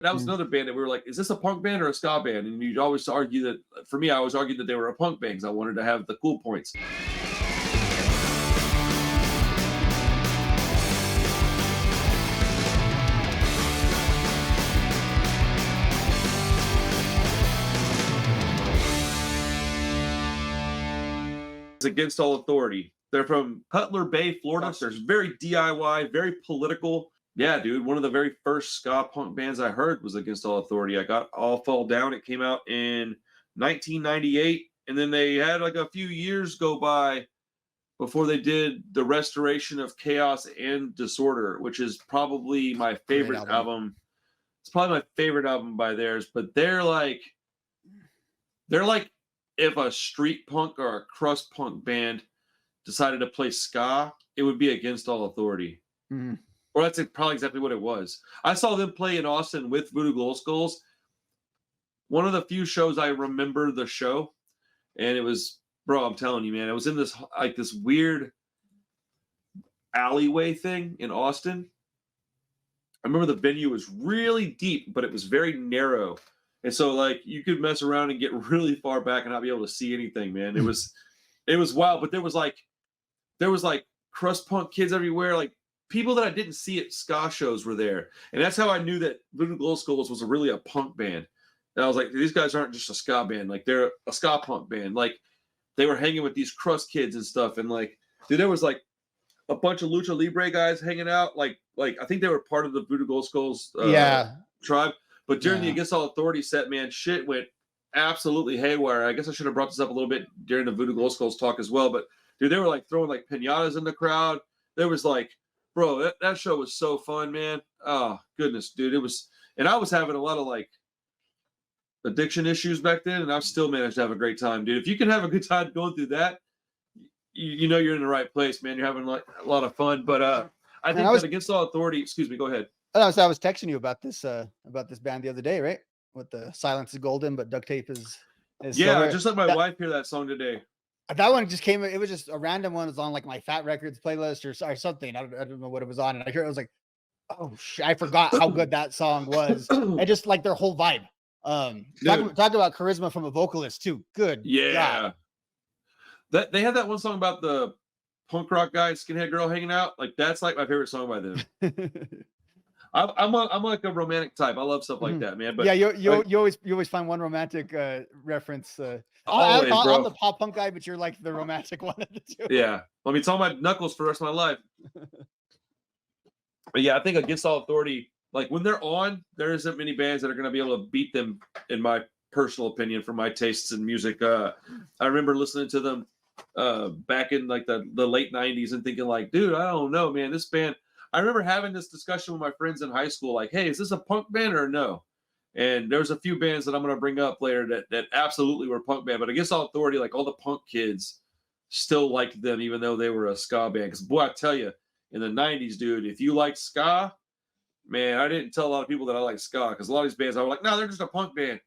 that was another band that we were like, is this a punk band or a ska band? And you'd always argue that, for me, I always argued that they were a punk band because I wanted to have the cool points. Against All Authority. They're from Cutler Bay, Florida. So they're very DIY, very political. Yeah, dude. One of the very first ska punk bands I heard was Against All Authority. I got All Fall Down. It came out in 1998. And then they had like a few years go by before they did the restoration of Chaos and Disorder, which is probably my favorite album. It's probably my favorite album by theirs. But they're like if a street punk or a crust punk band decided to play ska, it would be Against All Authority. Mm-hmm. Or that's probably exactly what it was. I saw them play in Austin with Voodoo Glow Skulls. One of the few shows I remember the show, and it was, bro, I'm telling you, man, it was in this like this weird alleyway thing in Austin. I remember the venue was really deep, but it was very narrow. And so, like, you could mess around and get really far back and not be able to see anything, man. It was wild. But there was like crust punk kids everywhere. Like, people that I didn't see at ska shows were there. And that's how I knew that Voodoo Glow Skulls was really a punk band. And I was like, these guys aren't just a ska band. Like, they're a ska punk band. Like, they were hanging with these crust kids and stuff. And, like, dude, there was, like, a bunch of Lucha Libre guys hanging out. Like I think they were part of the Voodoo Glow Skulls tribe. But during the Against All Authority set, man, shit went absolutely haywire. I guess I should have brought this up a little bit during the Voodoo Glow Skulls talk as well. But, dude, they were, like, throwing, like, piñatas in the crowd. There was, like, bro, that show was so fun, man. Oh, goodness, dude. It was – and I was having a lot of, like, addiction issues back then, and I still managed to have a great time, dude. If you can have a good time going through that, you know you're in the right place, man. You're having, like, a lot of fun. But I think that Against All Authority – excuse me, go ahead. I was texting you about this band the other day, right? With the silence is golden, but duct tape is silver. I just let my wife hear that song today. That one just came. It was just a random one. It was on like my Fat Records playlist or something. I don't know what it was on, and I heard it was like, oh shit, I forgot how good that song was. And just like their whole vibe. Talk about charisma from a vocalist too. Good. Yeah. God. They had that one song about the punk rock guy, skinhead girl hanging out. Like that's like my favorite song by them. I'm like a romantic type. I love stuff like that, man. But yeah, you always find one romantic reference. I'm the pop punk guy, but you're like the romantic one of the two. Yeah, I mean, it's on my knuckles for the rest of my life. But yeah, I think Against All Authority, like when they're on, there isn't many bands that are going to be able to beat them, in my personal opinion, for my tastes in music. I remember listening to them back in like the late '90s and thinking like, dude, I don't know, man, this band. I remember having this discussion with my friends in high school, like, hey, is this a punk band or no? And there's a few bands that I'm going to bring up later that absolutely were punk band. But Against All Authority, like all the punk kids still liked them, even though they were a ska band. Because, boy, I tell you, in the 90s, dude, if you liked ska, man, I didn't tell a lot of people that I like ska. Because a lot of these bands, I was like, no, they're just a punk band.